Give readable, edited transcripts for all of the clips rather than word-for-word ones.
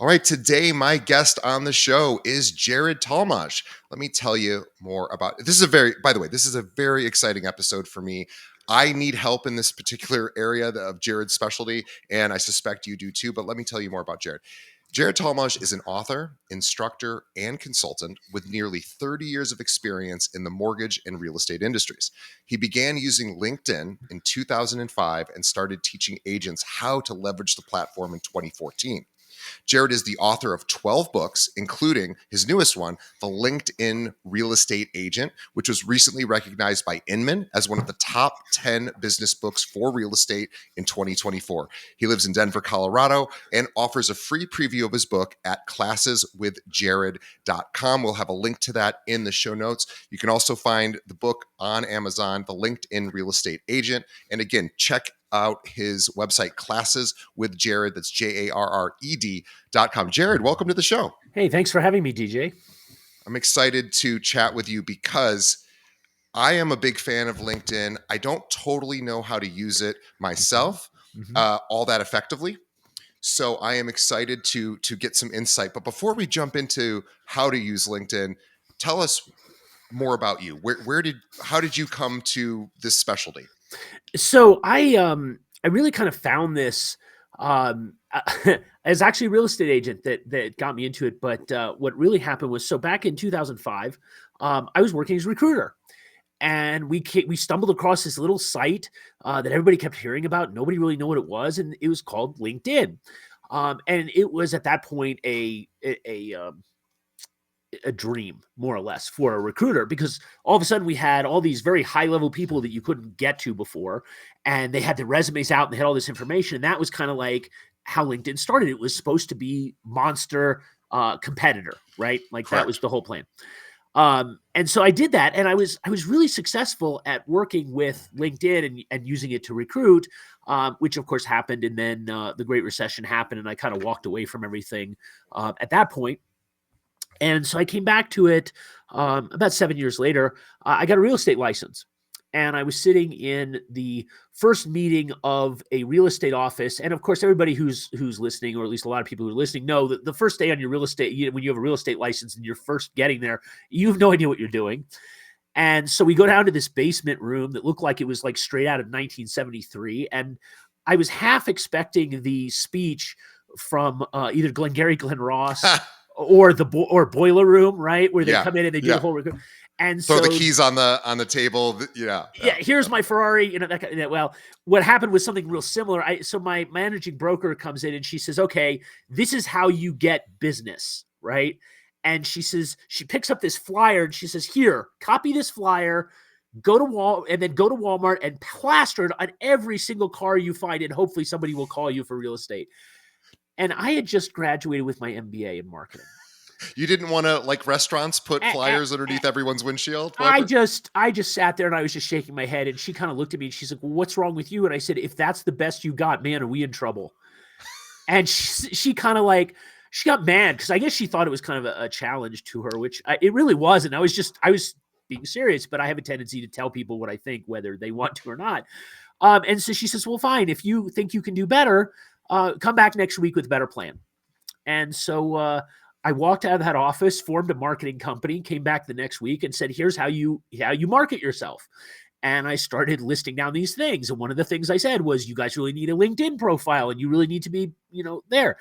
All right, today my guest on the show is Jared Talmadge. Let me tell you more about this. By the way, this is a very exciting episode for me. I need help in this particular area of Jared's specialty, and I suspect you do too. But let me tell you more about Jared. Jared Talmadge is an author, instructor, and consultant with nearly 30 years of experience in the mortgage and real estate industries. He began using LinkedIn in 2005 and started teaching agents how to leverage the platform in 2014. Jared is the author of 12 books, including his newest one, The LinkedIn Real Estate Agent, which was recently recognized by Inman as one of the top 10 business books for real estate in 2024. He lives in Denver, Colorado, and offers a free preview of his book at classeswithjared.com. We'll have a link to that in the show notes. You can also find the book on Amazon, The LinkedIn Real Estate Agent. And again, check out his website, Classes with Jared. That's JARRED.com. Jared, welcome to the show. Hey, thanks for having me, DJ. I'm excited to chat with you because I am a big fan of LinkedIn. I don't totally know how to use it myself all that effectively. So I am excited to get some insight. But before we jump into how to use LinkedIn, tell us more about you. How did you come to this specialty? So I really kind of found this as actually a real estate agent that got me into it. But what really happened was, so back in 2005, I was working as a recruiter, and we stumbled across this little site that everybody kept hearing about. Nobody really knew what it was, and it was called LinkedIn. And it was at that point a dream, more or less, for a recruiter, because all of a sudden we had all these very high level people that you couldn't get to before, and they had their resumes out and they had all this information. And that was kind of like how LinkedIn started. It was supposed to be monster competitor, right? Like Correct. That was the whole plan. And so I did that, and I was really successful at working with LinkedIn and using it to recruit, which of course happened. And then the Great Recession happened, and I kind of walked away from everything at that point. And so I came back to it about 7 years later. I got a real estate license, and I was sitting in the first meeting of a real estate office. And of course, everybody who's listening, or at least a lot of people who are listening, know that the first day on your real estate, when you have a real estate license and you're first getting there, you have no idea what you're doing. And so we go down to this basement room that looked like it was like straight out of 1973. And I was half expecting the speech from either Glengarry Glen Ross or Boiler Room, right? Where they come in and they do the whole recruit. And throw the keys on the table. Yeah. Here's my Ferrari. Well, what happened was something real similar. So my managing broker comes in and she says, "Okay, this is how you get business, right?" And she says, she picks up this flyer and she says, "Here, copy this flyer. Go to Walmart and plaster it on every single car you find, and hopefully somebody will call you for real estate." And I had just graduated with my MBA in marketing. You didn't want to, like restaurants, put flyers underneath everyone's windshield? I just sat there and I was just shaking my head, and she kind of looked at me and she's like, "Well, what's wrong with you?" And I said, "If that's the best you got, man, are we in trouble?" And she kind of like, she got mad because I guess she thought it was kind of a challenge to her, which it really wasn't. I was being serious, but I have a tendency to tell people what I think, whether they want to or not. And so she says, "Well, fine. If you think you can do better, come back next week with a better plan." And so I walked out of that office, formed a marketing company, came back the next week and said, "Here's how you market yourself." And I started listing down these things. And one of the things I said was, "You guys really need a LinkedIn profile, and you really need to be, there."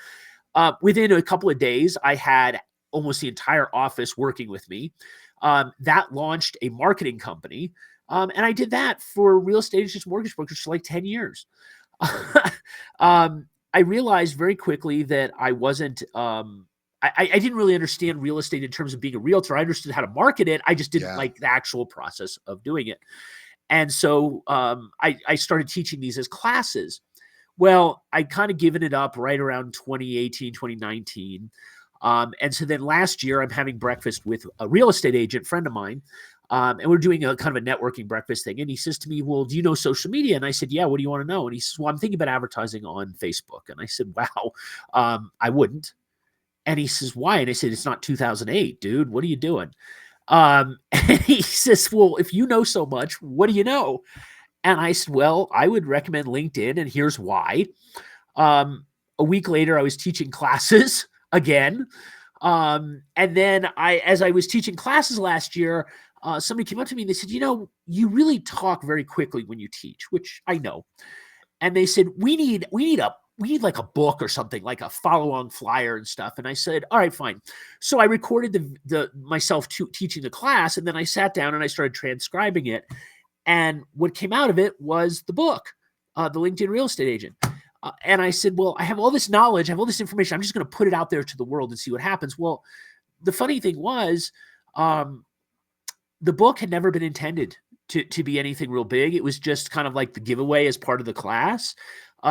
Within a couple of days, I had almost the entire office working with me. That launched a marketing company. And I did that for real estate agents, mortgage brokers for like 10 years. I realized very quickly that I wasn't, I didn't really understand real estate in terms of being a realtor. I understood how to market it. I just didn't like the actual process of doing it. And so I started teaching these as classes. Well, I'd kind of given it up right around 2018, 2019. And so then last year, I'm having breakfast with a real estate agent friend of mine. And we're doing a kind of a networking breakfast thing. And he says to me, "Well, do you know social media?" And I said, "Yeah, what do you want to know?" And he says, "Well, I'm thinking about advertising on Facebook." And I said, "Wow, I wouldn't." And he says, "Why?" And I said, "It's not 2008, dude. What are you doing?" And he says, "Well, if you know so much, what do you know?" And I said, "Well, I would recommend LinkedIn, and here's why." A week later, I was teaching classes again. And then as I was teaching classes last year, somebody came up to me and they said, you really talk very quickly when you teach, which I know. And they said, we need like a book or something, like a follow-on flyer and stuff. And I said, all right, fine. So I recorded the myself teaching the class, and then I sat down and I started transcribing it. And what came out of it was the book, The LinkedIn Real Estate Agent. And I said, well, I have all this knowledge, I have all this information. I'm just going to put it out there to the world and see what happens. Well, the funny thing was, the book had never been intended to be anything real big. It was just kind of like the giveaway as part of the class.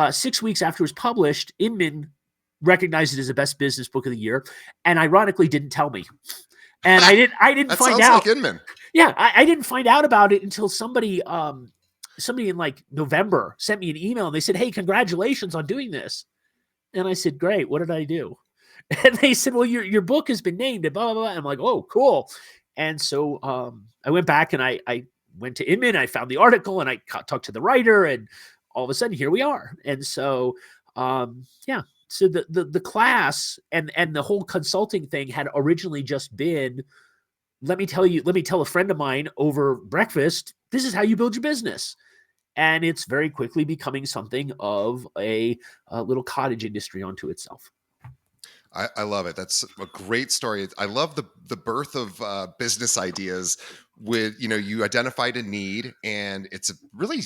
6 weeks after it was published, Inman recognized it as the best business book of the year, and ironically didn't tell me. And I didn't That find sounds out. like Inman. Yeah, I didn't find out about it until somebody in like November sent me an email and they said, hey, congratulations on doing this. And I said, great, what did I do? And they said, well, your book has been named and blah, blah, blah. And I'm like, oh, cool. And so I went back and I went to Inman, I found the article and I talked to the writer, and all of a sudden here we are. And so, so the class and the whole consulting thing had originally just been, let me tell a friend of mine over breakfast, this is how you build your business. And it's very quickly becoming something of a little cottage industry unto itself. I love it. That's a great story. I love the birth of business ideas with, you identified a need, and it's really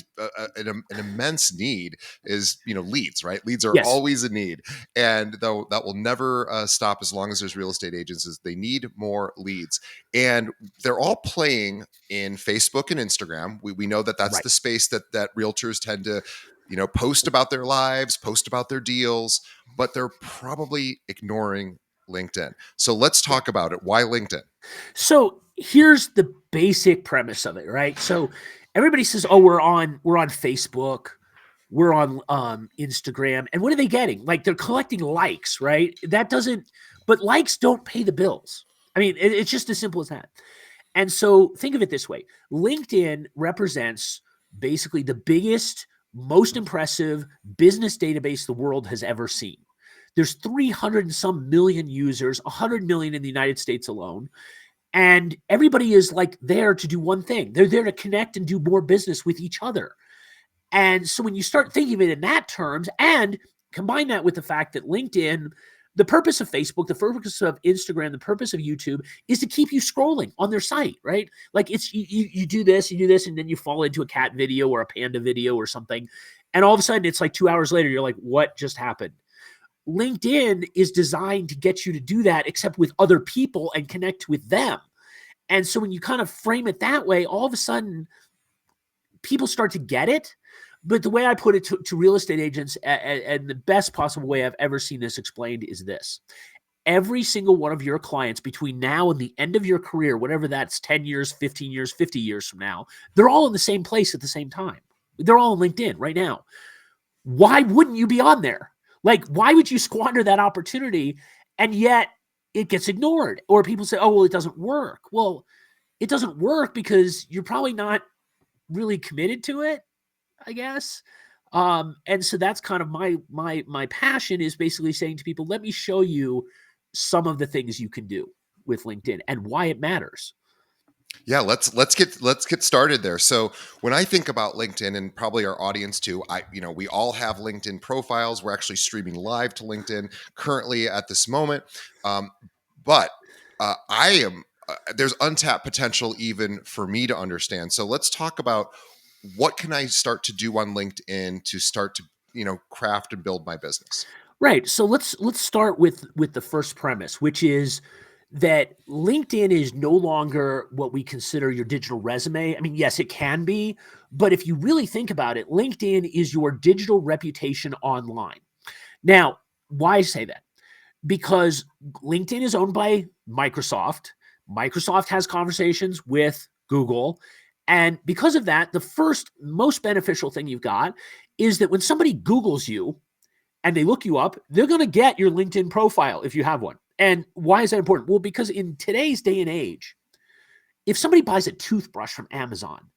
an immense need is, leads, right? Leads are Yes. always a need. And though that will never stop as long as there's real estate agents, is they need more leads. And they're all playing in Facebook and Instagram. We know that that's Right. the space that realtors tend to, post about their lives, post about their deals, but they're probably ignoring LinkedIn. So let's talk about it. Why LinkedIn? So here's the basic premise of it, right? So everybody says, oh, we're on Facebook, we're on Instagram. And what are they getting? Like, they're collecting likes, right? But likes don't pay the bills. I mean, it's just as simple as that. And so think of it this way. LinkedIn represents basically the biggest, most impressive business database the world has ever seen. There's 300 and some million users, 100 million in the United States alone. And everybody is like there to do one thing. They're there to connect and do more business with each other. And so when you start thinking of it in that terms, and combine that with the fact that LinkedIn, the purpose of Facebook, the purpose of Instagram, the purpose of YouTube is to keep you scrolling on their site, right? Like, it's you do this, and then you fall into a cat video or a panda video or something. And all of a sudden it's like 2 hours later, you're like, what just happened? LinkedIn is designed to get you to do that, except with other people and connect with them. And so when you kind of frame it that way, all of a sudden people start to get it. But the way I put it to real estate agents, and the best possible way I've ever seen this explained, is this. Every single one of your clients between now and the end of your career, whatever that's 10 years, 15 years, 50 years from now, they're all in the same place at the same time. They're all on LinkedIn right now. Why wouldn't you be on there? Like, why would you squander that opportunity? And yet it gets ignored. Or people say, oh, well, it doesn't work. Well, it doesn't work because you're probably not really committed to it, I guess. And so that's kind of my passion, is basically saying to people, let me show you some of the things you can do with LinkedIn and why it matters. Yeah, let's get started there. So when I think about LinkedIn, and probably our audience too, we all have LinkedIn profiles. We're actually streaming live to LinkedIn currently at this moment. But there's untapped potential even for me to understand. So let's talk about, what can I start to do on LinkedIn to start to, craft and build my business? Right. So let's start with the first premise, which is that LinkedIn is no longer what we consider your digital resume. I mean, yes, it can be, but if you really think about it, LinkedIn is your digital reputation online. Now, why say that? Because LinkedIn is owned by Microsoft. Microsoft has conversations with Google. And because of that, the first most beneficial thing you've got is that when somebody Googles you and they look you up, they're going to get your LinkedIn profile if you have one. And why is that important? Well, because in today's day and age, if somebody buys a toothbrush from Amazon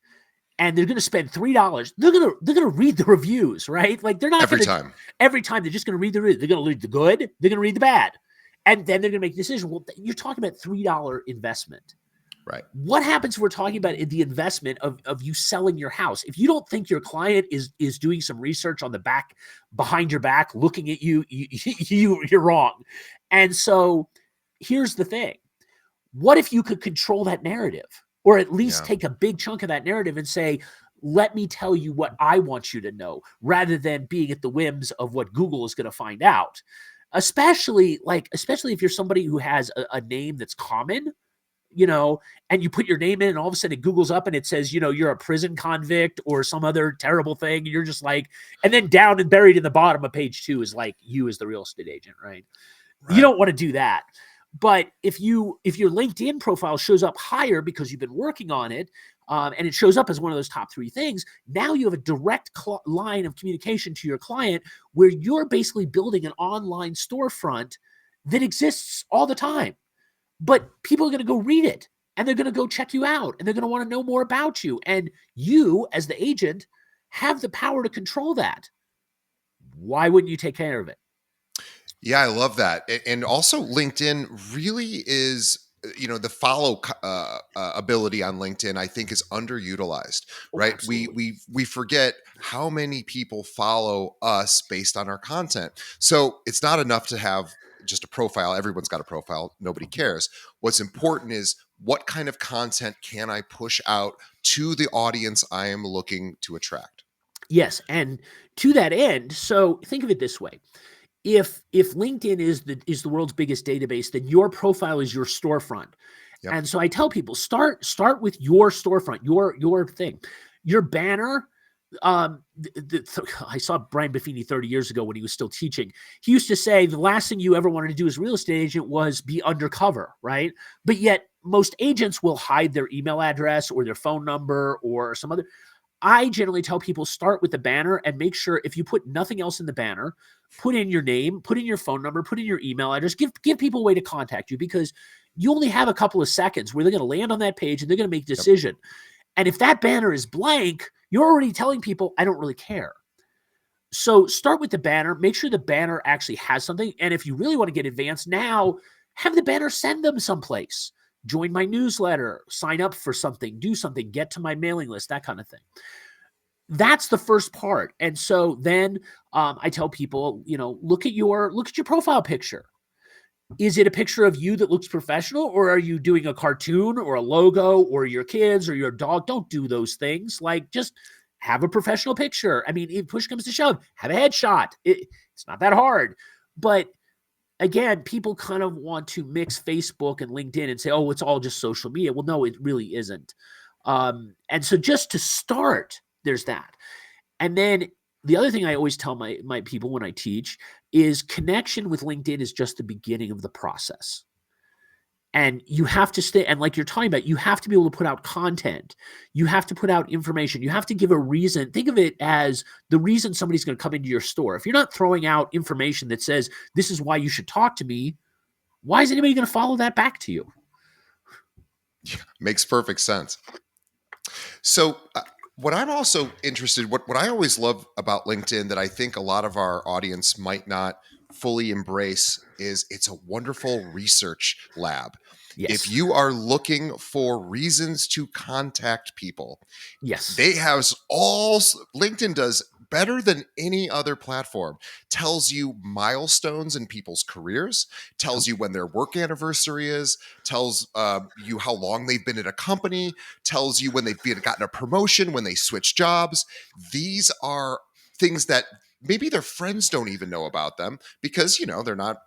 and they're going to spend $3, they're going to read the reviews, right? Like, they're not Every time they're just going to read the reviews. They're going to read the good, they're going to read the bad. And then they're going to make a decision. Well, you're talking about $3 investment. Right. What happens if we're talking about the investment of you selling your house? If you don't think your client is doing some research on the back, behind your back, looking at you're wrong. And so here's the thing. What if you could control that narrative, or at least Yeah. take a big chunk of that narrative and say, let me tell you what I want you to know, rather than being at the whims of what Google is going to find out. Especially if you're somebody who has a name that's common, and you put your name in and all of a sudden it Googles up and it says, you're a prison convict or some other terrible thing. And you're just like, and then down and buried in the bottom of page 2 is like, you as the real estate agent, right? You Right. don't want to do that. But if your LinkedIn profile shows up higher because you've been working on it, and it shows up as one of those top 3 things, now you have a direct line of communication to your client where you're basically building an online storefront that exists all the time. But people are going to go read it, and they're going to go check you out, and they're going to want to know more about you. And you, as the agent, have the power to control that. Why wouldn't you take care of it? Yeah, I love that. And also LinkedIn really is, the follow ability on LinkedIn, I think, is underutilized, Oh, right? We absolutely. we we forget how many people follow us based on our content. So it's not enough to have just a profile. Everyone's got a profile. Nobody cares. What's important is, what kind of content can I push out to the audience I am looking to attract? Yes, and to that end, so think of it this way. If LinkedIn is the world's biggest database, then your profile is your storefront. Yep. And so I tell people, start with your storefront, your thing, your banner. I saw Brian Buffini 30 years ago when he was still teaching. He used to say the last thing you ever wanted to do as a real estate agent was be undercover, right? But yet most agents will hide their email address or their phone number or some other. I generally tell people, start with the banner and make sure, if you put nothing else in the banner, put in your name, put in your phone number, put in your email address, give people a way to contact you, because you only have a couple of seconds where they're going to land on that page and they're going to make a Yep. decision. And if that banner is blank, you're already telling people, I don't really care. So start with the banner, make sure the banner actually has something. And if you really want to get advanced now, have the banner send them someplace. Join my newsletter, sign up for something, do something, get to my mailing list, that kind of thing. That's the first part. And so then I tell people, look at your profile picture. Is it a picture of you that looks professional, or are you doing a cartoon or a logo or your kids or your dog? Don't do those things. Like, just have a professional picture. I mean, if push comes to shove, have a headshot. It's not that hard. But again, people kind of want to mix Facebook and LinkedIn and say, oh, it's all just social media. Well, no, it really isn't. And so just to start, there's that. And then the other thing I always tell my people when I teach is, connection with LinkedIn is just the beginning of the process. And you have to stay, and like you're talking about, you have to be able to put out content. You have to put out information. You have to give a reason. Think of it as the reason somebody's going to come into your store. If you're not throwing out information that says, this is why you should talk to me, why is anybody going to follow that back to you? Makes perfect sense. So, what I'm also interested, what I always love about LinkedIn that I think a lot of our audience might not fully embrace, is it's a wonderful research lab. If Yes. you are looking for reasons to contact people, Yes. they have all, LinkedIn does better than any other platform. Tells you milestones in people's careers, tells you when their work anniversary is, tells you how long they've been at a company, tells you when they've gotten a promotion, when they switch jobs. These are things that maybe their friends don't even know about them, because they're not,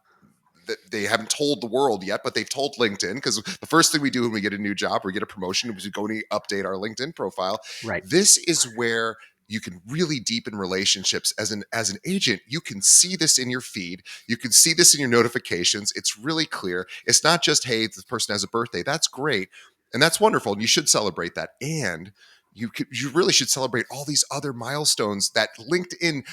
they haven't told the world yet, but they've told LinkedIn, because the first thing we do when we get a new job or get a promotion is we go and update our LinkedIn profile. Right. This is where you can really deepen relationships as an agent. You can see this in your feed. You can see this in your notifications. It's really clear. It's not just, hey, this person has a birthday. That's great. And that's wonderful. And you should celebrate that. And you really should celebrate all these other milestones that LinkedIn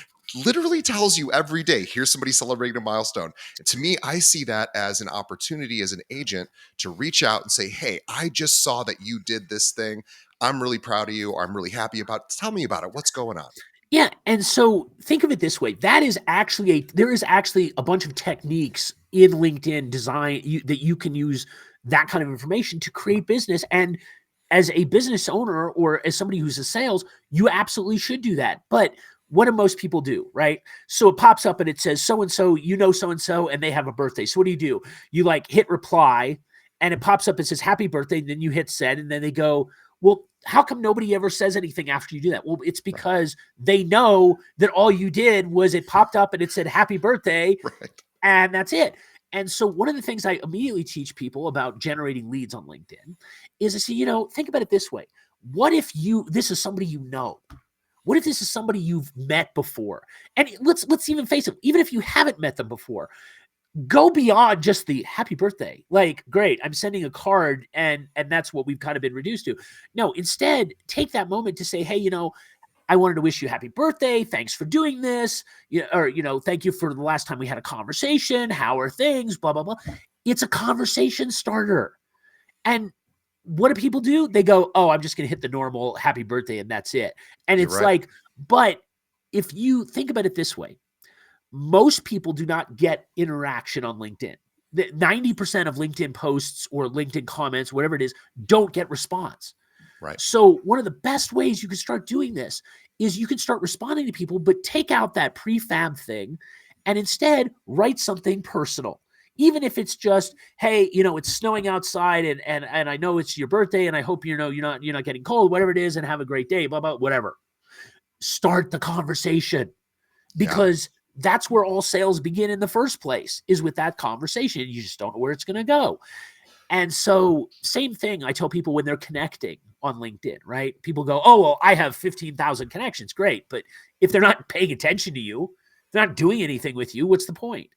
literally tells you every day. Here's somebody celebrating a milestone. To me, I see that as an opportunity as an agent to reach out and say, hey, I just saw that you did this thing. I'm really proud of you, or I'm really happy about it. Tell me about it. What's going on? Yeah, and so think of it this way. There is actually a bunch of techniques in LinkedIn that you can use that kind of information to create business. And as a business owner or as somebody who's in sales, you absolutely should do that. But what do most people do, right? So it pops up and it says so-and-so, so-and-so, and they have a birthday. So what do? You like hit reply and it pops up and says happy birthday. And then you hit send and then they go, well, how come nobody ever says anything after you do that? Well, it's because they know that all you did was it popped up and it said happy birthday and that's it. And so one of the things I immediately teach people about generating leads on LinkedIn is I say, think about it this way. What if this is somebody you know? What if this is somebody you've met before? And let's even face it, even if you haven't met them before, go beyond just the happy birthday. Like, great, I'm sending a card and that's what we've kind of been reduced to. No, instead, take that moment to say, hey, I wanted to wish you happy birthday. Thanks for doing this. Or, thank you for the last time we had a conversation. How are things? Blah, blah, blah. It's a conversation starter. And what do people do? They go, oh, I'm just going to hit the normal happy birthday and that's it. And it's like, but if you think about it this way, most people do not get interaction on LinkedIn. 90% of LinkedIn posts or LinkedIn comments, whatever it is, don't get response. Right. So one of the best ways you can start doing this is you can start responding to people, but take out that prefab thing and instead write something personal. Even if it's just, hey, it's snowing outside and I know it's your birthday and I hope you're not getting cold, whatever it is, and have a great day, blah, blah, whatever. Start the conversation because that's where all sales begin in the first place, is with that conversation. You just don't know where it's going to go. And so same thing I tell people when they're connecting on LinkedIn, right? People go, oh, well, I have 15,000 connections. Great. But if they're not paying attention to you, they're not doing anything with you, what's the point?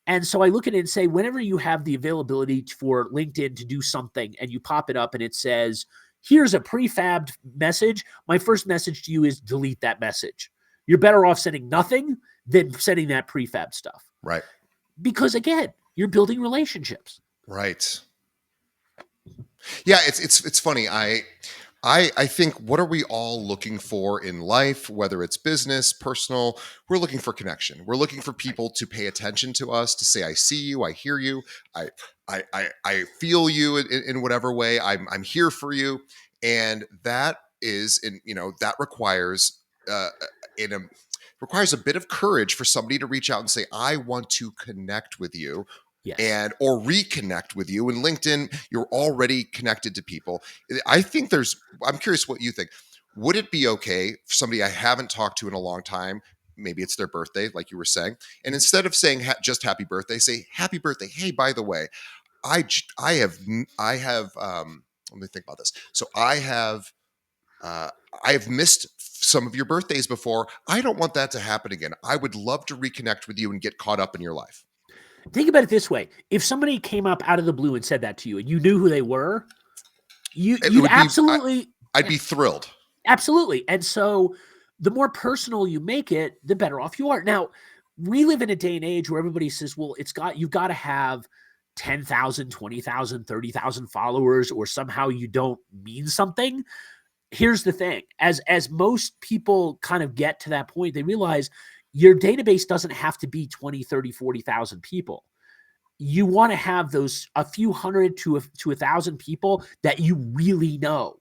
And so I look at it and say, whenever you have the availability for LinkedIn to do something and you pop it up and it says, here's a prefabbed message, my first message to you is delete that message. You're better off sending nothing than sending that prefab stuff. Right. Because again, you're building relationships. Right. Yeah, it's funny. I think, what are we all looking for in life, whether it's business, personal? We're looking for connection. We're looking for people to pay attention to us, to say, I see you, I hear you, I feel you in whatever way. I'm here for you. And that is, that requires requires a bit of courage for somebody to reach out and say, I want to connect with you. Yes. Or reconnect with you. In LinkedIn, you're already connected to people. I think I'm curious what you think. Would it be okay for somebody I haven't talked to in a long time, maybe it's their birthday, like you were saying, and instead of saying just happy birthday, say happy birthday. Hey, by the way, I have let me think about this. So I have missed some of your birthdays before. I don't want that to happen again. I would love to reconnect with you and get caught up in your life. Think about it this way. If somebody came up out of the blue and said that to you and you knew who they were, you'd absolutely... I'd be thrilled. Absolutely. And so the more personal you make it, the better off you are. Now, we live in a day and age where everybody says, well, you've got to have 10,000, 20,000, 30,000 followers or somehow you don't mean something. Here's the thing. As most people kind of get to that point, they realize your database doesn't have to be 20, 30, 40,000 people. You want to have those a few hundred to 1,000 people that you really know.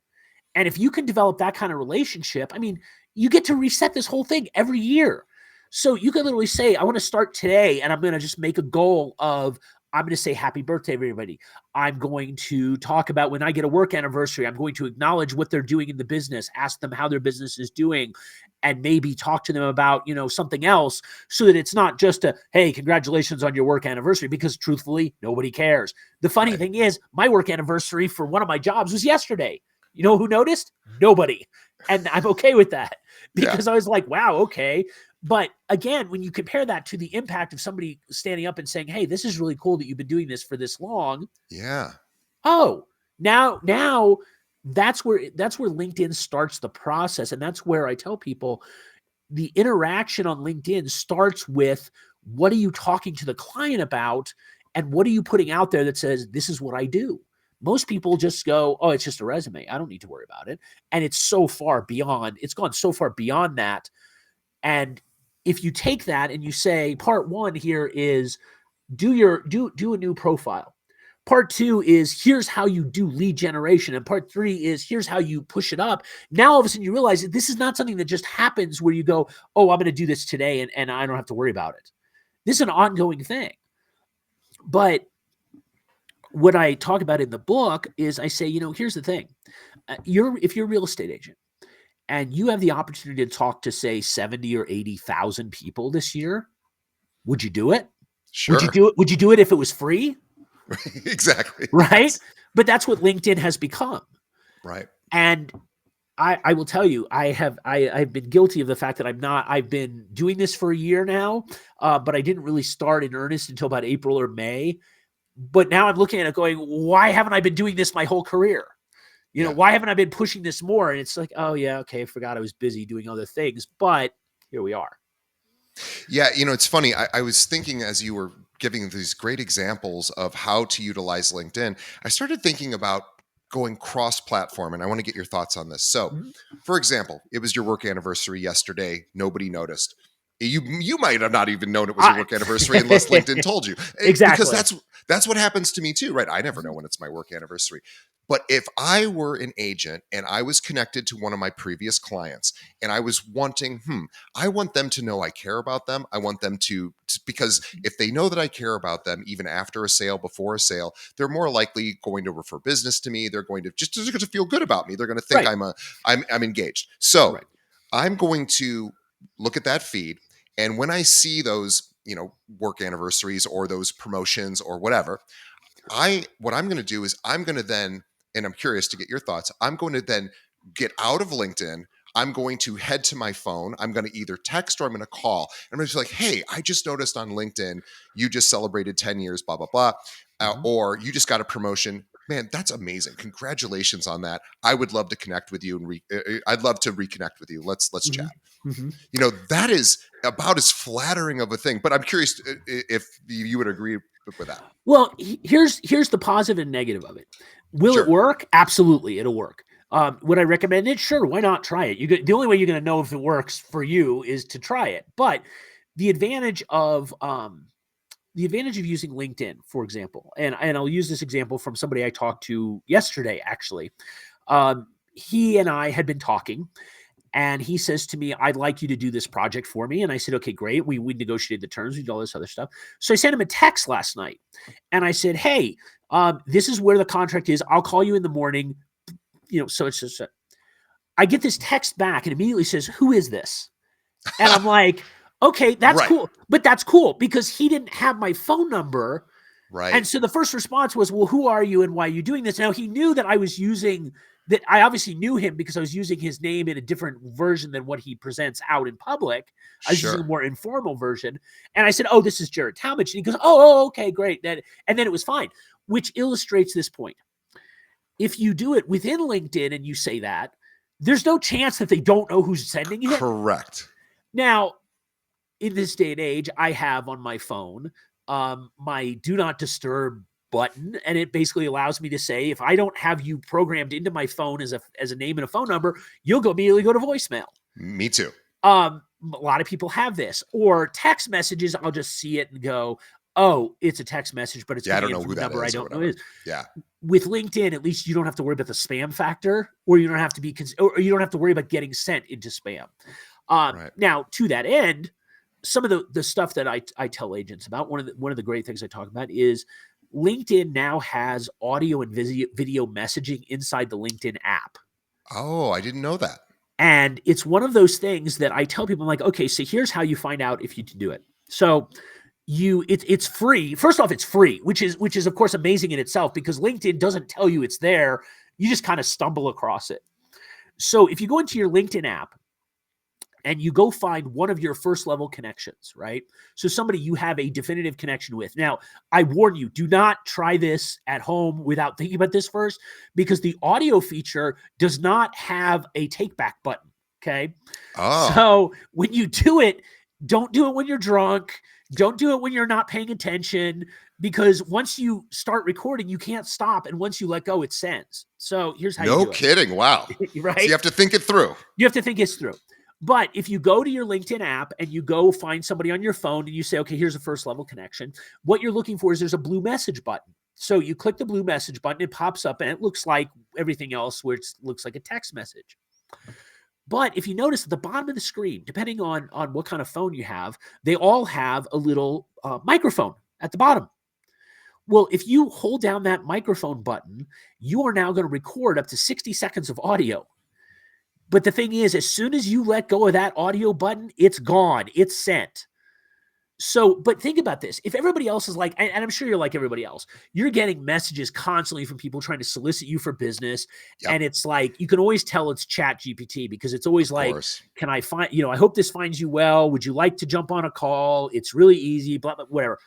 And if you can develop that kind of relationship, I mean, you get to reset this whole thing every year. So you can literally say, I want to start today and I'm going to just make a goal of, I'm going to say happy birthday, everybody. I'm going to talk about when I get a work anniversary, I'm going to acknowledge what they're doing in the business, ask them how their business is doing, and maybe talk to them about, something else so that it's not just a, hey, congratulations on your work anniversary, because truthfully, nobody cares. The funny thing is my work anniversary for one of my jobs was yesterday. You know who noticed? Nobody. And I'm okay with that because I was like, wow, okay. But again, when you compare that to the impact of somebody standing up and saying, hey, this is really cool that you've been doing this for this long. Yeah. Oh, now that's where LinkedIn starts the process. And that's where I tell people the interaction on LinkedIn starts with, what are you talking to the client about? And what are you putting out there that says, this is what I do? Most people just go, oh, it's just a resume. I don't need to worry about it. And it's gone so far beyond that. And if you take that and you say, part one here is do a new profile. Part 2 is here's how you do lead generation, and part 3 is here's how you push it up. Now all of a sudden you realize that this is not something that just happens where you go, oh, I'm going to do this today and I don't have to worry about it. This is an ongoing thing. But what I talk about in the book is I say, here's the thing. If you're a real estate agent and you have the opportunity to talk to, say, 70 or 80,000 people this year, would you do it? Sure. Would you do it if it was free? Exactly. Right. Yes. But that's what LinkedIn has become. Right. And I will tell you, I've been guilty of the fact that I've been doing this for a year now, but I didn't really start in earnest until about April or May. But now I'm looking at it going, why haven't I been doing this my whole career? Why haven't I been pushing this more? And it's like, oh yeah, okay, I forgot I was busy doing other things, but here we are. Yeah, it's funny. I was thinking as you were giving these great examples of how to utilize LinkedIn, I started thinking about going cross-platform, and I want to get your thoughts on this. So, for example, it was your work anniversary yesterday. Nobody noticed. You might have not even known it was your work anniversary unless LinkedIn told you. Exactly. Because that's what happens to me too, right? I never know when it's my work anniversary. But if I were an agent and I was connected to one of my previous clients and I was wanting, I want them to know I care about them. I want them to, because if they know that I care about them, even after a sale, before a sale, they're more likely going to refer business to me. They're going to feel good about me. They're going to think I'm engaged. So I'm going to look at that feed. And when I see those, work anniversaries or those promotions or whatever, what I'm going to do is I'm going to then, and I'm curious to get your thoughts, I'm going to then get out of LinkedIn. I'm going to head to my phone. I'm going to either text or I'm going to call. And I'm going to be like, hey, I just noticed on LinkedIn, you just celebrated 10 years, blah, blah, blah. Or you just got a promotion. Man, that's amazing. Congratulations on that. I would love to connect with you and I'd love to reconnect with you. Let's chat. That is about as flattering of a thing, but I'm curious if you would agree with that. Well, here's the positive and negative of it. Will it work? Absolutely, it'll work. Would I recommend it? Sure, why not try it? The only way you're going to know if it works for you is to try it. But the advantage of using LinkedIn, for example, and I'll use this example from somebody I talked to yesterday, actually. He and I had been talking, and he says to me, I'd like you to do this project for me. And I said, okay, great. We negotiated the terms. We did all this other stuff. So I sent him a text last night. And I said, hey, this is where the contract is. I'll call you in the morning. So it's just, I get this text back and immediately says, who is this? And I'm like, okay, that's cool. But that's cool because he didn't have my phone number. Right. And so the first response was, well, who are you and why are you doing this? Now he knew that I was using that. I obviously knew him because I was using his name in a different version than what he presents out in public. I was using a more informal version. And I said, oh, this is Jared Talmadge. And he goes, oh, okay, great. And then it was fine, which illustrates this point. If you do it within LinkedIn and you say that, there's no chance that they don't know who's sending it. Correct. Now, in this day and age, I have on my phone my do not disturb button, and it basically allows me to say, if I don't have you programmed into my phone as a name and a phone number, you'll immediately go to voicemail. Me too. A lot of people have this, or text messages. I'll just see it and go, oh, it's a text message, but it's I don't know who that is. I don't know who it is. Yeah. With LinkedIn, at least you don't have to worry about the spam factor, or you don't have to worry about getting sent into spam. Now, to that end, some of the stuff that I tell agents about, one of the great things I talk about is LinkedIn now has audio and video messaging inside the LinkedIn app. Oh, I didn't know that. And it's one of those things that I tell people, I'm like, okay, so here's how you find out if you can do it. So it's free. First off, it's free, which is of course amazing in itself because LinkedIn doesn't tell you it's there. You just kind of stumble across it. So if you go into your LinkedIn app and you go find one of your first level connections, right? So somebody you have a definitive connection with. Now, I warn you, do not try this at home without thinking about this first, because the audio feature does not have a take back button. Okay. Oh. So when you do it, don't do it when you're drunk. Don't do it when you're not paying attention, because once you start recording, you can't stop. And once you let go, it sends. So here's how you do it. No kidding. Wow. Right? So you have to think it through. You have to think it through. But if you go to your LinkedIn app and you go find somebody on your phone and you say, okay, here's a first level connection, what you're looking for is there's a blue message button. So you click the blue message button, it pops up and it looks like everything else where it looks like a text message. But if you notice at the bottom of the screen, depending on what kind of phone you have, they all have a little microphone at the bottom. Well, if you hold down that microphone button, you are now going to record up to 60 seconds of audio. But the thing is, as soon as you let go of that audio button, it's gone. It's sent. So, but think about this. If everybody else is like, and I'm sure you're like everybody else, you're getting messages constantly from people trying to solicit you for business. Yep. And it's like, you can always tell it's Chat GPT because it's always like, course. can I find, I hope this finds you well. Would you like to jump on a call? It's really easy, blah, blah, whatever.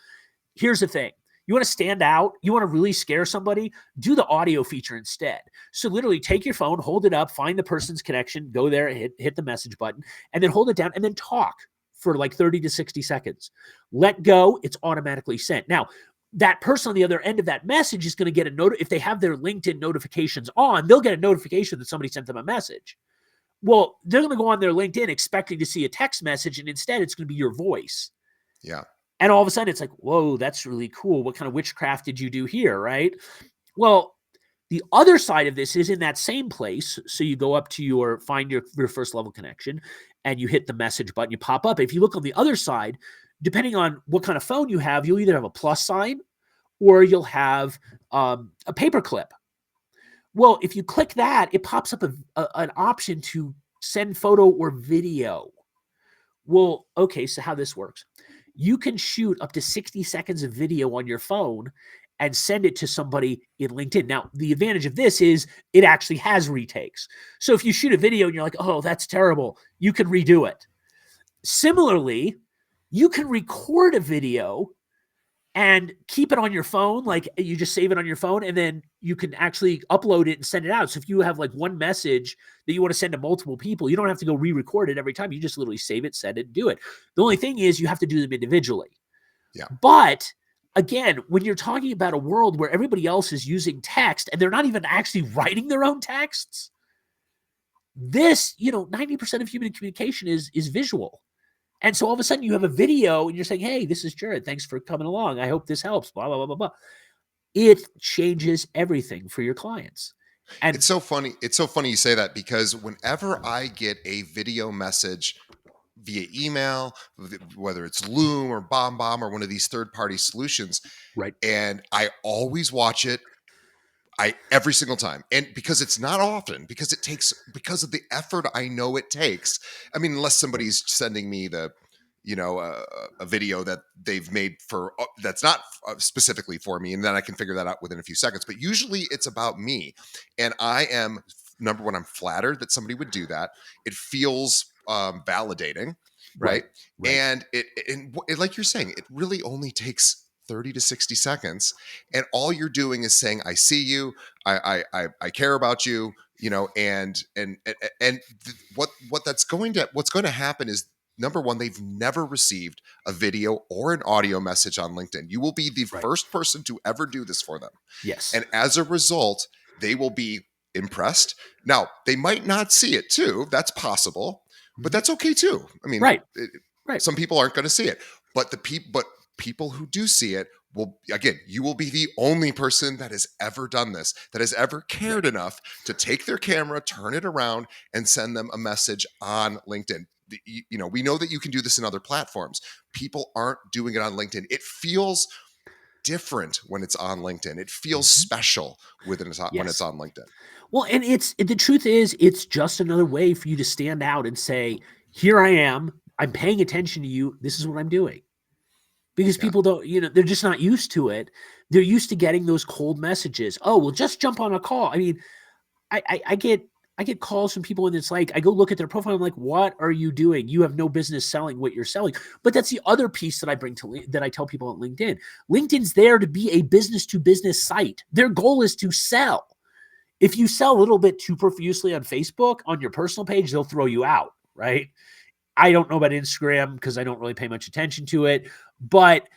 Here's the thing. You want to stand out? You want to really scare somebody? Do the audio feature instead. So literally take your phone, hold it up, find the person's connection, go there, hit the message button, and then hold it down and then talk for like 30 to 60 seconds. Let go, it's automatically sent. Now, that person on the other end of that message is going to get a note. If they have their LinkedIn notifications on, they'll get a notification that somebody sent them a message. Well, they're going to go on their LinkedIn expecting to see a text message, and instead it's going to be your voice. Yeah. And all of a sudden it's like, whoa, that's really cool. What kind of witchcraft did you do here, right? Well, the other side of this is in that same place. So you go up to find your first level connection and you hit the message button, you pop up. If you look on the other side, depending on what kind of phone you have, you'll either have a plus sign or you'll have a paperclip. Well, if you click that, it pops up an option to send photo or video. Well, okay, so how this works. You can shoot up to 60 seconds of video on your phone and send it to somebody in LinkedIn. Now, the advantage of this is it actually has retakes. So if you shoot a video and you're like, oh, that's terrible, you can redo it. Similarly, you can record a video and keep it on your phone. Like you just save it on your phone and then you can actually upload it and send it out. So if you have like one message that you want to send to multiple people, you don't have to go re-record it every time. You just literally save it, send it, do it. The only thing is you have to do them individually. Yeah. But again, when you're talking about a world where everybody else is using text and they're not even actually writing their own texts, this, 90% of human communication is visual. And so all of a sudden you have a video and you're saying, hey, this is Jared. Thanks for coming along. I hope this helps, blah, blah, blah, blah, blah. It changes everything for your clients. And it's so funny. It's so funny you say that because whenever I get a video message via email, whether it's Loom or BombBomb or one of these third-party solutions, right. And I always watch it every single time. And because it's not often, because of the effort I know it takes. I mean, unless somebody's sending me a video that they've made that's not specifically for me, and then I can figure that out within a few seconds. But usually it's about me. And I am, number one, I'm flattered that somebody would do that. It feels validating, right? And it, like you're saying, it really only takes 30 to 60 seconds, and all you're doing is saying, I see you, I care about you, what's going to happen is, number one, they've never received a video or an audio message on LinkedIn. You will be the first person to ever do this for them. Yes. And as a result, they will be impressed. Now, they might not see it too. That's possible, but that's okay too. I mean, some people aren't going to see it, but people who do see it you will be the only person that has ever done this, that has ever cared enough to take their camera, turn it around, and send them a message on LinkedIn. We know that you can do this in other platforms. People aren't doing it on LinkedIn. It feels different when it's on LinkedIn. It feels special when it's on LinkedIn. Well, and the truth is, it's just another way for you to stand out and say, here I am, I'm paying attention to you, this is what I'm doing. Because people don't, they're just not used to it. They're used to getting those cold messages. Oh, well, just jump on a call. I mean, I get calls from people and it's like, I go look at their profile. I'm like, what are you doing? You have no business selling what you're selling. But that's the other piece that I tell people on LinkedIn. LinkedIn's there to be a business to business site. Their goal is to sell. If you sell a little bit too profusely on Facebook, on your personal page, they'll throw you out, right? I don't know about Instagram because I don't really pay much attention to it. But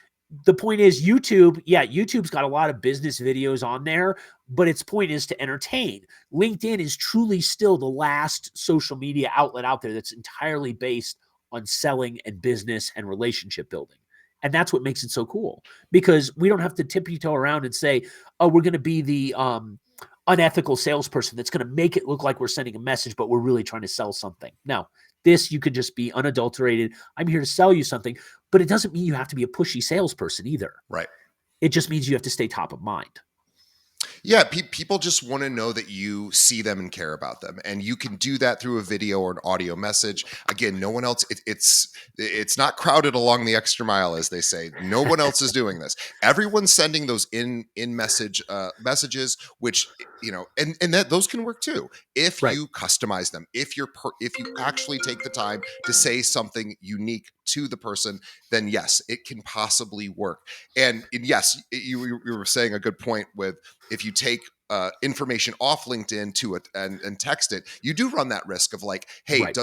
the point is YouTube, yeah, YouTube's got a lot of business videos on there, but its point is to entertain. LinkedIn is truly still the last social media outlet out there that's entirely based on selling and business and relationship building. And that's what makes it so cool, because we don't have to tippy-toe around and say, oh, we're going to be the unethical salesperson that's going to make it look like we're sending a message, but we're really trying to sell something. No, this, you could just be unadulterated. I'm here to sell you something, but it doesn't mean you have to be a pushy salesperson either. Right. It just means you have to stay top of mind. Yeah, people just want to know that you see them and care about them, and you can do that through a video or an audio message. Again, no one else. It's not crowded along the extra mile, as they say. No one else is doing this. Everyone's sending those in message messages, which and that those can work too if Right. you customize them. If you actually take the time to say something unique to the person, then yes, it can possibly work. And yes, you were saying a good point with, if you take information off LinkedIn to it and text it, you do run that risk of like, hey, Right.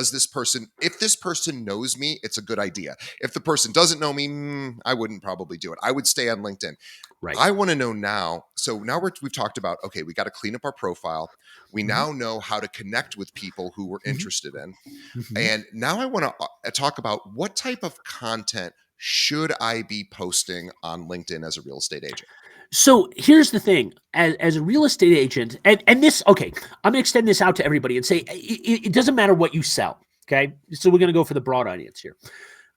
if this person knows me, it's a good idea. If the person doesn't know me, I wouldn't probably do it. I would stay on LinkedIn. Right. I want to know now. So now we've talked about, okay, we got to clean up our profile. We Mhm. now know how to connect with people who we're Mhm. interested in. Mhm. And now I want to talk about, what type of content should I be posting on LinkedIn as a real estate agent? So here's the thing: as a real estate agent, and this, okay, I'm going to extend this out to everybody and say it doesn't matter what you sell. Okay, so we're going to go for the broad audience here.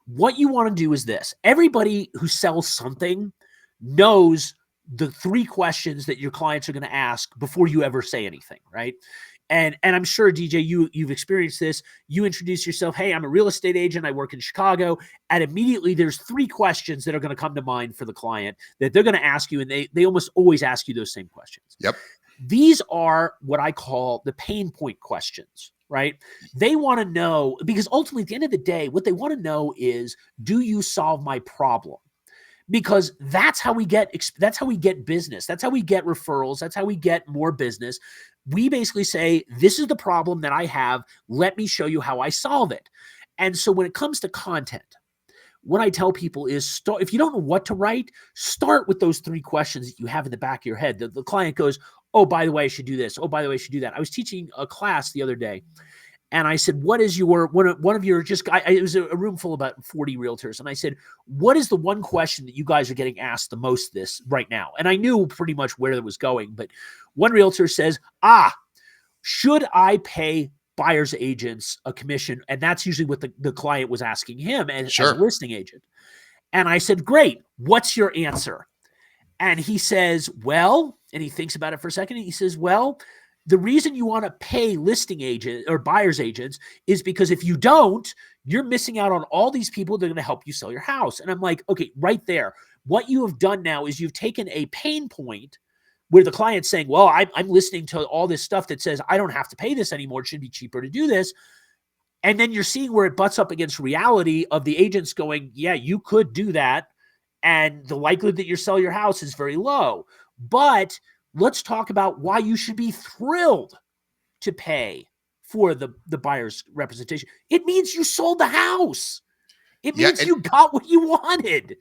What you want to do is this: everybody who sells something knows the three questions that your clients are going to ask before you ever say anything, right? And I'm sure, DJ, you've experienced this. You introduce yourself, hey, I'm a real estate agent, I work in Chicago, and immediately there's three questions that are going to come to mind for the client that they're going to ask you, and they almost always ask you those same questions. Yep. These are what I call the pain point questions, right? They want to know, because ultimately at the end of the day, what they want to know is, do you solve my problem? Because that's how we get business, that's how we get referrals, that's how we get more business. We basically say, this is the problem that I have, let me show you how I solve it. And so when it comes to content, what I tell people is, start, if you don't know what to write, start with those three questions that you have in the back of your head. The client goes, oh, by the way, I should do this, oh, by the way, I should do that. I was teaching a class the other day, and I said, what is your, one of your, just, it was a room full of about 40 realtors. And I said, what is the one question that you guys are getting asked the most this right now? And I knew pretty much where it was going, but one realtor says, should I pay buyer's agents a commission? And that's usually what the client was asking him as a Sure. listing agent. And I said, great, what's your answer? And he says, well, and he thinks about it for a second. And he says, well, the reason you want to pay listing agent or buyer's agents is because if you don't, you're missing out on all these people that are going to help you sell your house. And I'm like, okay, right there. What you have done now is you've taken a pain point where the client's saying, well, I'm listening to all this stuff that says I don't have to pay this anymore. It should be cheaper to do this. And then you're seeing where it butts up against reality of the agents going, yeah, you could do that, and the likelihood that you sell your house is very low. But let's talk about why you should be thrilled to pay for the buyer's representation. It means you sold the house. It Yeah. means you got what you wanted.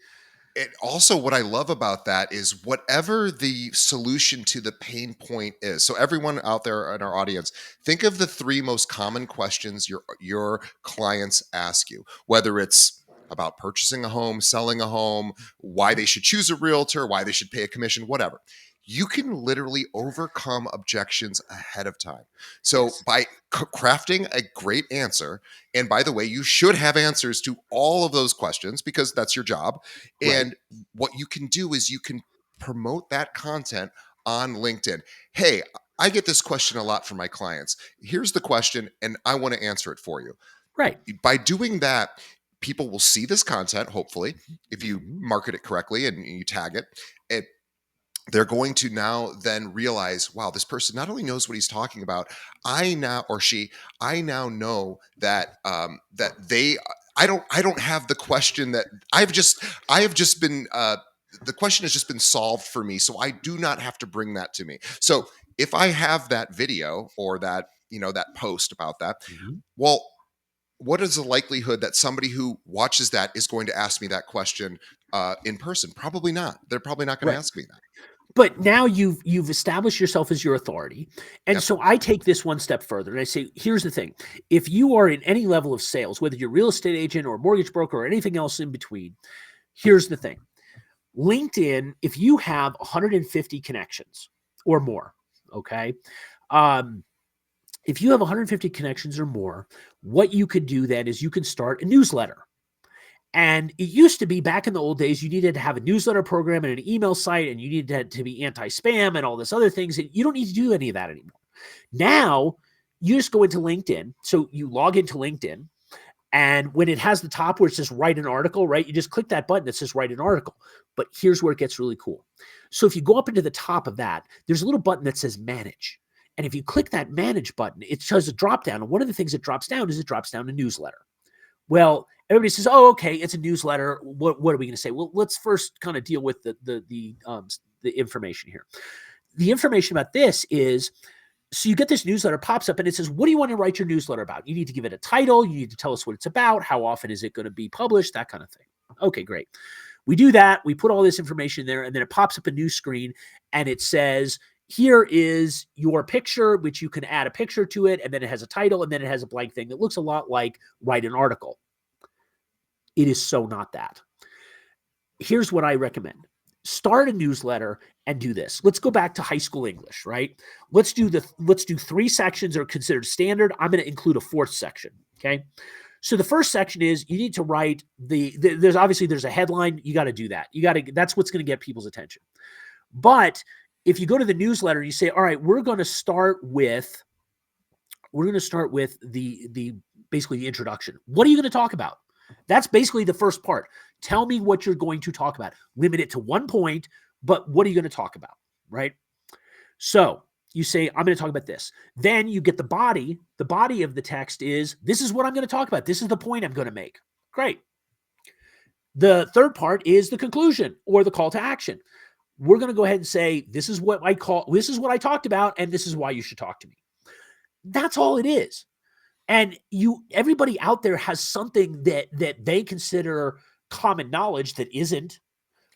And also, what I love about that is, whatever the solution to the pain point is. So everyone out there in our audience, think of the three most common questions your clients ask you, whether it's about purchasing a home, selling a home, why they should choose a realtor, why they should pay a commission, whatever. You can literally overcome objections ahead of time. So Yes. by crafting a great answer, and by the way, you should have answers to all of those questions because that's your job. Right. And what you can do is you can promote that content on LinkedIn. Hey, I get this question a lot from my clients. Here's the question, and I want to answer it for you. Right. By doing that, people will see this content, hopefully, if you Mhm. market it correctly and you tag it, they're going to now then realize, wow, this person not only knows what he's talking about, I now, or she, I now know that that they, I don't have the question that I have just been the question has just been solved for me, so I do not have to bring that to me. So if I have that video or that that post about that, Mhm. well, what is the likelihood that somebody who watches that is going to ask me that question in person? Probably not. They're probably not going to Right. ask me that. But now you've established yourself as your authority. And Yep. so I take this one step further and I say, here's the thing. If you are in any level of sales, whether you're a real estate agent or a mortgage broker or anything else in between, here's the thing. LinkedIn, if you have 150 connections or more, okay? If you have 150 connections or more, what you could do then is you can start a newsletter. And it used to be back in the old days, you needed to have a newsletter program and an email site, and you needed to be anti-spam and all this other things. And you don't need to do any of that anymore. Now you just go into LinkedIn. So you log into LinkedIn, and when it has the top where it says write an article, right? You just click that button that says write an article. But here's where it gets really cool. So if you go up into the top of that, there's a little button that says manage. And if you click that manage button, it shows a drop down. And one of the things that drops down is it drops down a newsletter. Well, everybody says, "Oh, okay, it's a newsletter. What are we going to say?" Well, let's first kind of deal with the information here. The information about this is, so you get this newsletter pops up and it says, "What do you want to write your newsletter about?" You need to give it a title. You need to tell us what it's about. How often is it going to be published? That kind of thing. Okay, great. We do that. We put all this information there, and then it pops up a new screen, and it says, here is your picture, which you can add a picture to it, and then it has a title, and then it has a blank thing that looks a lot like write an article. It is so not that. Here's what I recommend. Start a newsletter and do this. Let's go back to high school English, right? Let's do 3 sections that are considered standard. I'm going to include a 4th section, okay? So the first section is you need to write there's a headline. You got to do that. That's what's going to get people's attention. But if you go to the newsletter and you say, all right, we're going to start with the basically the introduction. What are you going to talk about? That's basically the first part. Tell me what you're going to talk about. Limit it to one point, but what are you going to talk about, right? So you say, I'm going to talk about this. Then you get the body. The body of the text is, this is what I'm going to talk about. This is the point I'm going to make. Great. The third part is the conclusion or the call to action. We're going to go ahead and say, this is what I talked about, and this is why you should talk to me. That's all it is. And everybody out there has something that they consider common knowledge that isn't,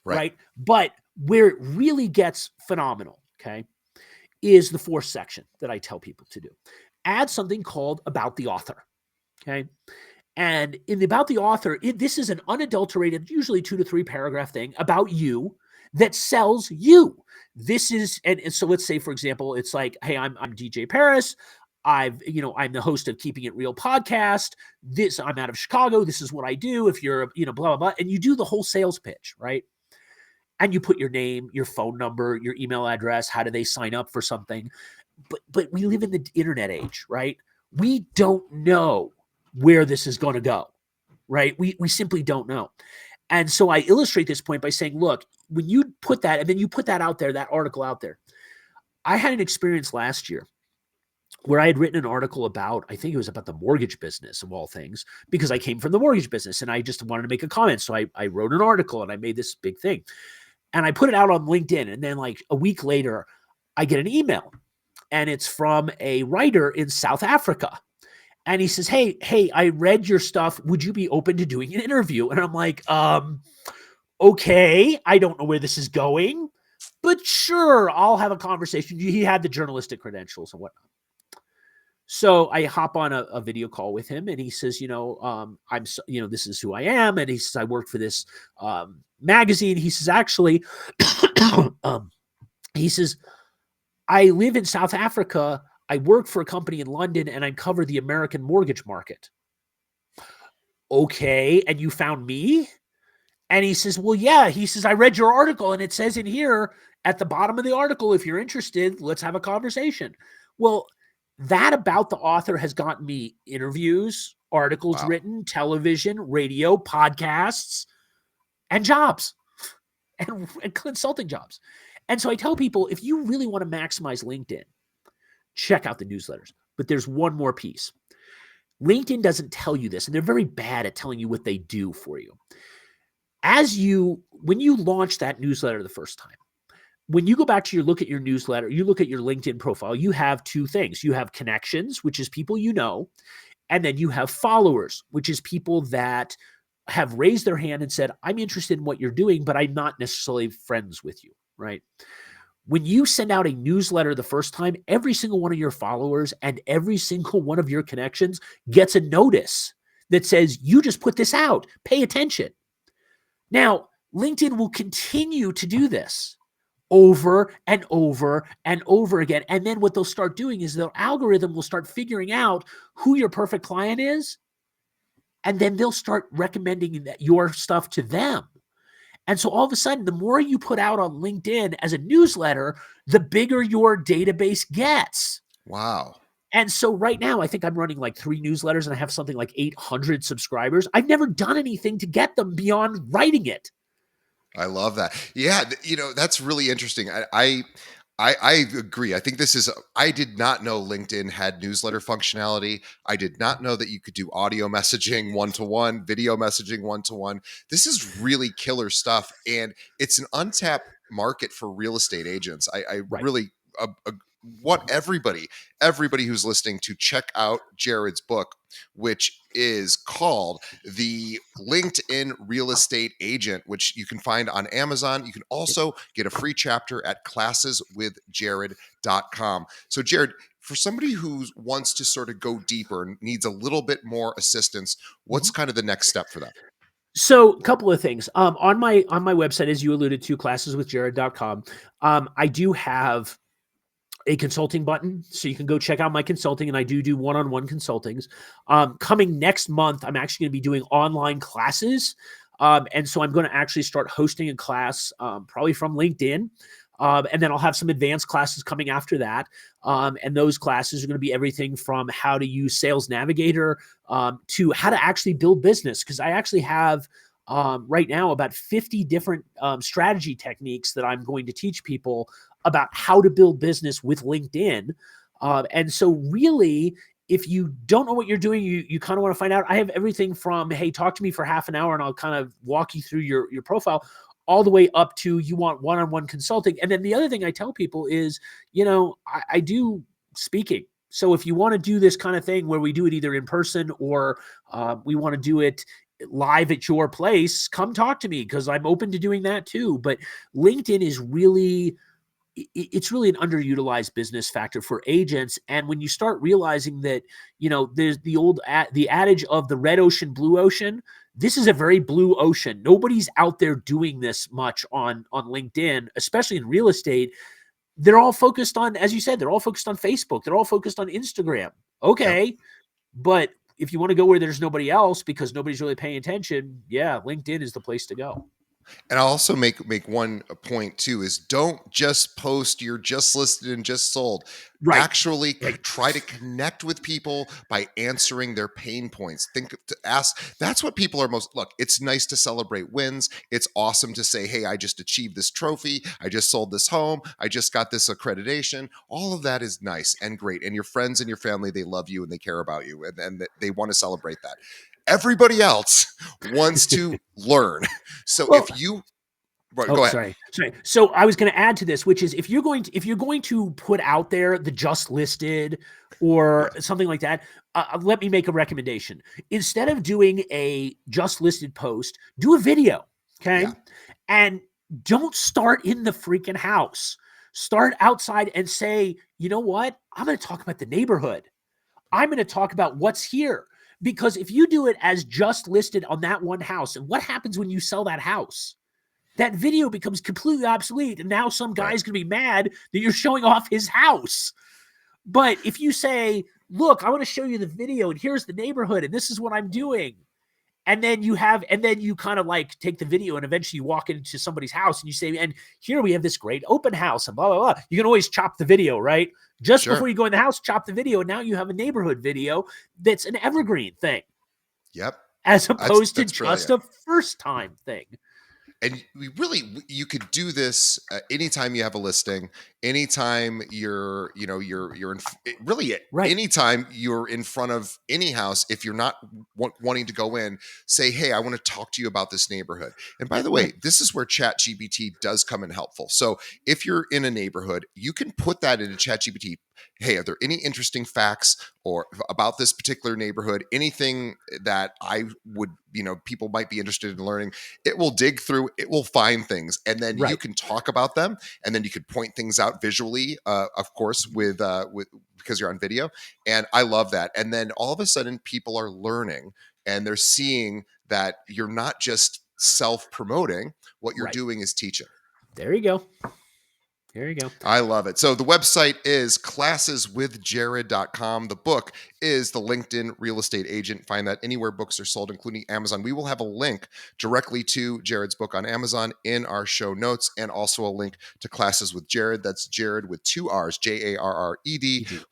right? But where it really gets phenomenal, okay, is the 4th section that I tell people to do. Add something called about the author, okay? And in the about the author, this is an unadulterated, usually 2 to 3 paragraph thing about you that sells you. This is, and so let's say, for example, it's like, hey, I'm DJ Paris. I'm the host of Keeping It Real podcast. I'm out of Chicago. This is what I do. If you're, blah, blah, blah. And you do the whole sales pitch, right? And you put your name, your phone number, your email address. How do they sign up for something? But we live in the internet age, right? We don't know where this is going to go, right? We simply don't know. And so I illustrate this point by saying, look, when you put that, and then you put that out there, that article out there. I had an experience last year where I had written an article about, I think it was about the mortgage business of all things, because I came from the mortgage business and I just wanted to make a comment. So I wrote an article and I made this big thing. And I put it out on LinkedIn. And then like a week later, I get an email, and it's from a writer in South Africa. And he says, hey, I read your stuff. Would you be open to doing an interview? And I'm like, okay, I don't know where this is going, but sure, I'll have a conversation. He had the journalistic credentials and whatnot. So I hop on a video call with him, and he says, this is who I am. And he says, I work for this magazine. He says, actually, he says, I live in South Africa. I work for a company in London, and I cover the American mortgage market. Okay, and you found me? And he says, well, yeah. He says, I read your article, and it says in here at the bottom of the article, if you're interested, let's have a conversation. Well, that about the author has gotten me interviews, articles written, television, radio, podcasts, and jobs, and consulting jobs. And so I tell people, if you really want to maximize LinkedIn, check out the newsletters. But there's one more piece. LinkedIn doesn't tell you this, and they're very bad at telling you what they do for you. When you launch that newsletter the first time, when you go back to look at your newsletter, you look at your LinkedIn profile, you have 2 things. You have connections, which is people you know, And then you have followers, which is people that have raised their hand and said, I'm interested in what you're doing, but I'm not necessarily friends with you, right? When you send out a newsletter the first time, every single one of your followers and every single one of your connections gets a notice that says, you just put this out, pay attention. Now, LinkedIn will continue to do this over and over and over again. And then what they'll start doing is their algorithm will start figuring out who your perfect client is. And then they'll start recommending your stuff to them. And so all of a sudden, the more you put out on LinkedIn as a newsletter, the bigger your database gets. Wow. And so right now, I think I'm running like 3 newsletters and I have something like 800 subscribers. I've never done anything to get them beyond writing it. I love that. Yeah, that's really interesting. I agree. I think this is. I did not know LinkedIn had newsletter functionality. I did not know that you could do audio messaging one to one, video messaging one to one. This is really killer stuff, and it's an untapped market for real estate agents. I Right. really want everybody who's listening to check out Jared's book, which is called The LinkedIn Real Estate Agent, which you can find on Amazon. You can also get a free chapter at classeswithjared.com. So, Jared, for somebody who wants to sort of go deeper and needs a little bit more assistance, what's kind of the next step for them? So a couple of things. On my website, as you alluded to, classeswithjared.com, I do have a consulting button, so you can go check out my consulting, and I do one-on-one consultings. Coming next month, I'm actually going to be doing online classes, and so I'm going to actually start hosting a class, probably from LinkedIn, and then I'll have some advanced classes coming after that, and those classes are going to be everything from how to use Sales Navigator to how to actually build business, because I actually have right now about 50 different strategy techniques that I'm going to teach people about how to build business with LinkedIn. And so really, if you don't know what you're doing, you kind of want to find out. I have everything from, hey, talk to me for half an hour and I'll kind of walk you through your profile, all the way up to you want one-on-one consulting. And then the other thing I tell people is, I do speaking. So if you want to do this kind of thing where we do it either in person or we want to do it live at your place, come talk to me, because I'm open to doing that too. But LinkedIn is really, it's really an underutilized business factor for agents. And when you start realizing that, there's the adage of the red ocean, blue ocean. This is a very blue ocean. Nobody's out there doing this much on LinkedIn, especially in real estate. They're all focused on, as you said, they're all focused on Facebook. They're all focused on Instagram. Yep. Okay. But if you want to go where there's nobody else because nobody's really paying attention, yeah, LinkedIn is the place to go. And I'll also make one point too, is don't just post you're just listed and just sold. Right. Actually Right. try to connect with people by answering their pain points. Think to ask. That's what people are most. Look, it's nice to celebrate wins. It's awesome to say, hey, I just achieved this trophy. I just sold this home. I just got this accreditation. All of that is nice and great. And your friends and your family, they love you and they care about you, and they want to celebrate that. Everybody else wants to learn. So Well, if you right, oh, go ahead. sorry. So I was going to add to this, which is if you're going to put out there the just listed or Yeah. something like that, let me make a recommendation. Instead of doing a just listed post, do a video, okay? Yeah. And don't start in the freaking house. Start outside and say, you know what? I'm going to talk about the neighborhood. I'm going to talk about what's here. Because if you do it as just listed on that one house, and what happens when you sell that house? That video becomes completely obsolete. And now some Right. guy's going to be mad that you're showing off his house. But if you say, look, I want to show you the video and here's the neighborhood and this is what I'm doing. And then you kind of like take the video and eventually you walk into somebody's house and you say, and here we have this great open house and blah, blah, blah. You can always chop the video, right? Just Sure. before you go in the house, chop the video. And now you have a neighborhood video that's an evergreen thing Yep. as opposed to That's just brilliant. a first time thing. And you could do this anytime you have a listing, anytime you're really Right. anytime you're in front of any house. If you're not wanting to go in, say, hey, I want to talk to you about this neighborhood. And by the way, Right. this is where ChatGPT does come in helpful. So if you're in a neighborhood, you can put that into ChatGPT. hey, are there any interesting facts or about this particular neighborhood, anything that I would, people might be interested in learning. It will dig through, it will find things, and then you Right. can talk about them, and then you could point things out visually, of course, with because you're on video. And I love that. And then all of a sudden, people are learning and they're seeing that you're not just self promoting, what you're Right. doing is teaching. There you go. There you go. I love it. So the website is classeswithjared.com. The book is The LinkedIn Real Estate Agent. Find that anywhere books are sold, including Amazon. We will have a link directly to Jared's book on Amazon in our show notes, and also a link to Classes with Jared. That's Jared with 2 R's, Jarred.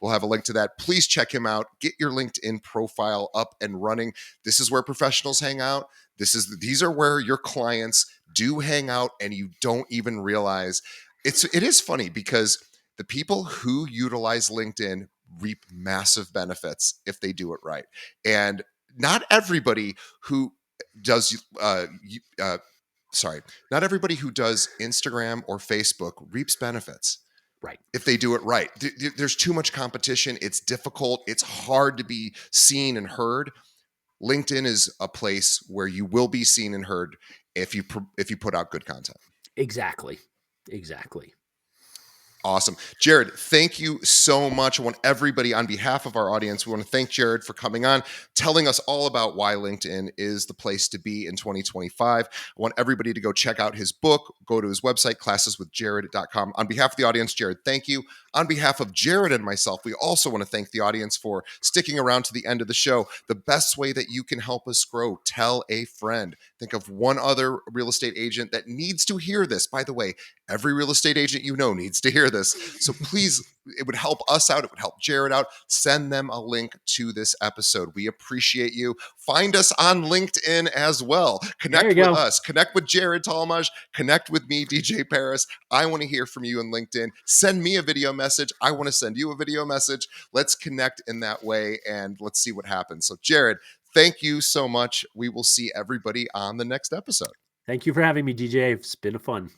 We'll have a link to that. Please check him out. Get your LinkedIn profile up and running. This is where professionals hang out. These are where your clients do hang out, and you don't even realize. It is funny because the people who utilize LinkedIn reap massive benefits if they do it right. And not everybody who does not everybody who does Instagram or Facebook reaps benefits Right. if they do it right. There's too much competition. It's difficult. It's hard to be seen and heard. LinkedIn is a place where you will be seen and heard if you put out good content. Exactly. Exactly. Awesome. Jared, thank you so much. I want everybody, on behalf of our audience, we want to thank Jared for coming on, telling us all about why LinkedIn is the place to be in 2025. I want everybody to go check out his book, go to his website, classeswithjared.com. On behalf of the audience, Jared, thank you. On behalf of Jared and myself, we also want to thank the audience for sticking around to the end of the show. The best way that you can help us grow, tell a friend. Think of one other real estate agent that needs to hear this. By the way, every real estate agent you know needs to hear this. So please, it would help us out. It would help Jared out. Send them a link to this episode. We appreciate you. Find us on LinkedIn as well. Connect with us. Connect with Jared Talmadge. Connect with me, DJ Paris. I want to hear from you on LinkedIn. Send me a video message. I want to send you a video message. Let's connect in that way, and let's see what happens. So Jared, thank you so much. We will see everybody on the next episode. Thank you for having me, DJ. It's been fun.